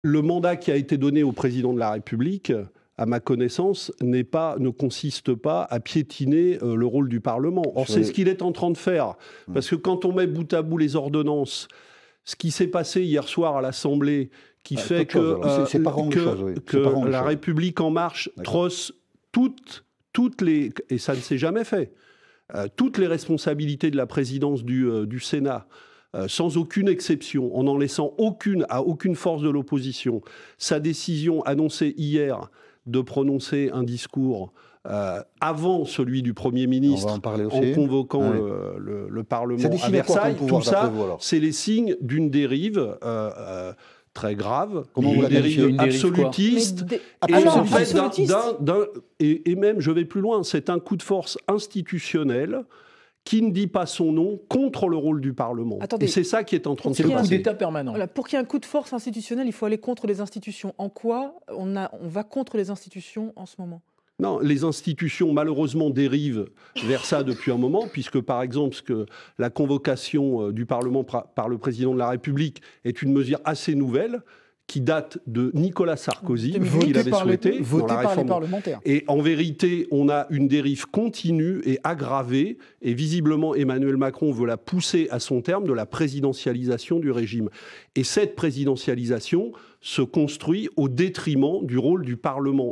Le mandat qui a été donné au président de la République, à ma connaissance, ne consiste pas à piétiner le rôle du Parlement. Or, c'est ce qu'il est en train de faire. Parce que quand on met bout à bout les ordonnances, ce qui s'est passé hier soir à l'Assemblée, qui fait que la République En Marche trosse toutes les... Et ça ne s'est jamais fait. Toutes les responsabilités de la présidence du Sénat, sans aucune exception, en n'en laissant à aucune force de l'opposition. Sa décision annoncée hier de prononcer un discours avant celui du Premier ministre, en convoquant le Parlement à Versailles, tout ça, c'est les signes d'une dérive très grave, une dérive absolutiste, et même, je vais plus loin, c'est un coup de force institutionnel qui ne dit pas son nom contre le rôle du Parlement. Attendez, et c'est ça qui est en train de se passer. C'est le coup d'État permanent. Voilà, pour qu'il y ait un coup de force institutionnel, il faut aller contre les institutions. En quoi on va contre les institutions en ce moment ? Non, les institutions, malheureusement, dérivent vers ça depuis un moment, puisque, par exemple, la convocation du Parlement par le président de la République est une mesure assez nouvelle, qui date de Nicolas Sarkozy, qu'il avait souhaité dans la réforme. Parlementaires. Et en vérité, on a une dérive continue et aggravée, et visiblement Emmanuel Macron veut la pousser à son terme, de la présidentialisation du régime. Et cette présidentialisation se construit au détriment du rôle du Parlement.